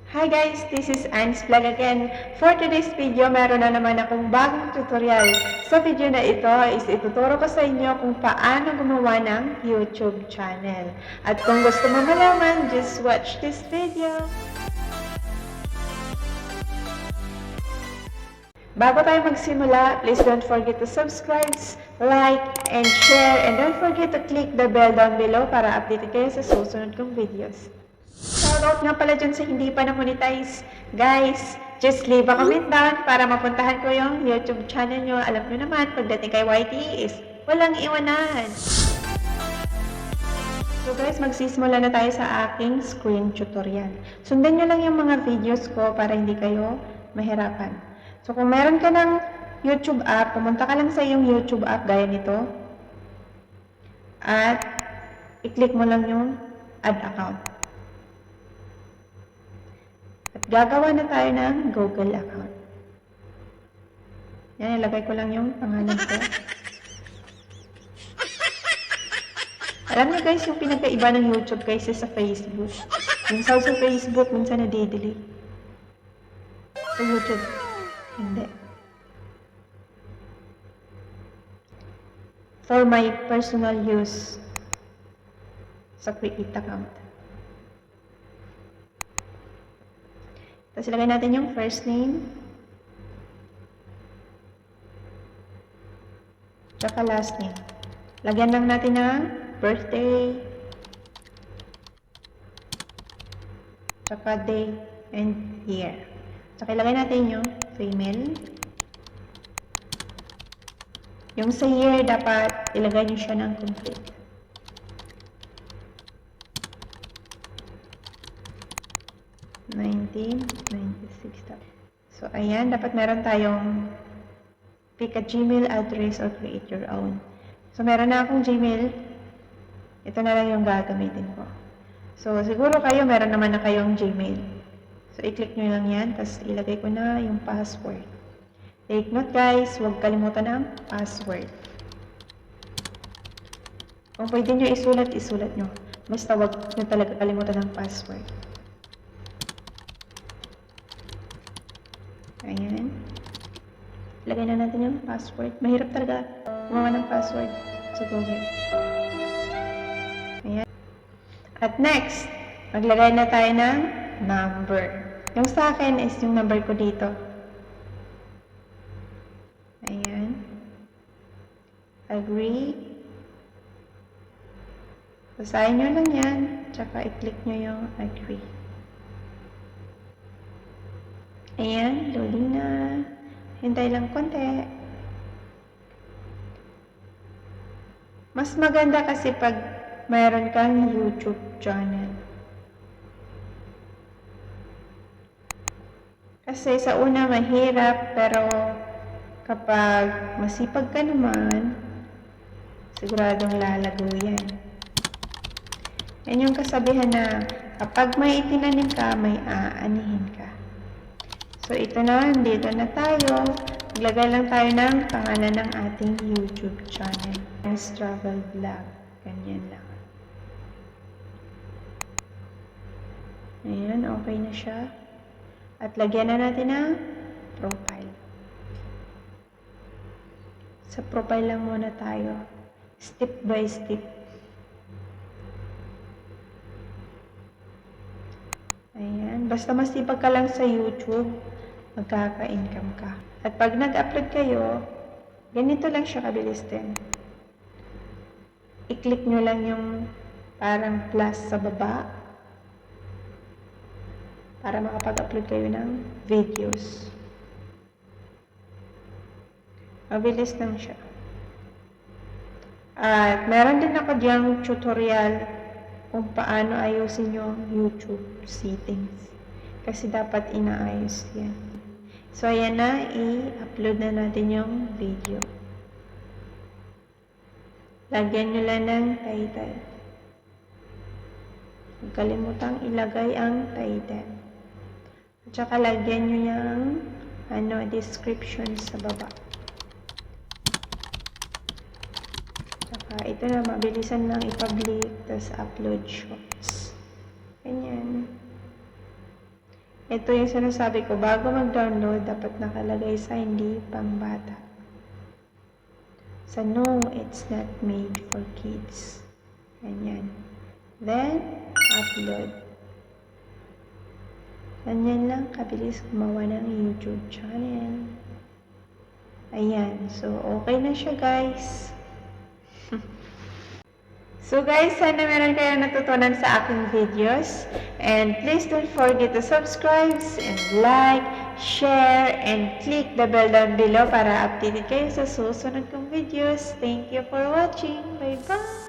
Hi guys, this is Anne's Vlog again. For today's video, meron na naman akong bagong tutorial. Sa video na ito is ituturo ko sa inyo kung paano gumawa ng YouTube channel. At kung gusto mo malaman, just watch this video. Bago tayo magsimula, please don't forget to subscribe, like, and share, and don't forget to click the bell down below para updated kayo sa susunod kong videos. Shoutout nga pala dyan sa hindi pa na-monetize. Guys, just leave a comment down para mapuntahan ko yung YouTube channel nyo. Alam nyo naman, pagdating kay YT is walang iwanan. So guys, magsisimula na tayo sa aking screen tutorial. Sundan nyo lang yung mga videos ko para hindi kayo mahirapan. So kung meron ka ng YouTube app, pumunta ka lang sa iyong YouTube app gaya nito. At i-click mo lang yung add account. At gagawa na tayo ng Google account. Yan, ilagay ko lang yung pangalan ko. Alam niyo guys, yung pinagkaiba ng YouTube kaysa sa Facebook. Yung sa Facebook, minsan na-delete. Sa YouTube, hindi. For my personal use sa create account. Tapos ilagay natin yung first name. Tsaka last name. Lagyan lang natin ng birthday. Tsaka day and year. Tsaka ilagay natin yung female. Yung sa year, dapat ilagay nyo siya ng complete. So, ayan, dapat meron tayong pick a Gmail address or create your own. So, meron na akong Gmail. Ito na lang yung gagamitin ko. So, siguro kayo, meron naman na kayong Gmail. So, i-click nyo lang yan, tapos ilagay ko na yung password. Take note guys, huwag kalimutan ng password. Kung pwede nyo isulat, isulat nyo. Basta huwag nyo talaga kalimutan ng password. Ayan. Lagay na natin yung password. Mahirap talaga gumawa ng password sa Google. Ayan. At next, maglagay na tayo ng number. Yung sa akin is yung number ko dito. Ayan. Agree. Basahin nyo lang yan. Tsaka i-click nyo yung agree. Ayan, loading na. Hintay lang konti. Mas maganda kasi pag mayroon kang YouTube channel. Kasi sa una mahirap, pero kapag masipag ka naman, siguradong lalago yan. Yan yung kasabihan na kapag may itinanim ka, may aanihin ka. So, ito na, dito na tayo. Maglagay lang tayo ng pangalan ng ating YouTube channel. Anne's Travel Vlog. Ganyan lang. Ayan, okay na siya. At lagyan na natin ng profile. Sa profile lang muna tayo. Step by step. Ayan, basta masipag ka lang sa YouTube, magkaka-income ka. At pag nag-upload kayo, ganito lang siya kabilis din. I-click nyo lang yung parang plus sa baba para makapag-upload kayo ng videos. Mabilis lang siya. At meron din ako diyang tutorial kung paano ayusin yung YouTube settings. Kasi dapat inaayos yan. So, ayan na. I-upload na natin yung video. Lagyan nyo lang ng title. Huwag kalimutang ilagay ang title. At saka lagyan nyo yung description sa baba. Saka ito na, mabilisan lang i-public, tapos upload shorts. Ganyan. Ito yung sinasabi ko, bago mag-download, dapat nakalagay sa hindi pambata. Sa no, it's not made for kids. Ganyan. Then, upload. Ganyan lang kabilis gumawa ng YouTube channel. Ayan. So, okay na siya, guys. So guys, sana meron kayo natutunan sa aking videos. And please don't forget to subscribe and like, share, and click the bell down below para updated kayo sa susunod kong videos. Thank you for watching. Bye-bye!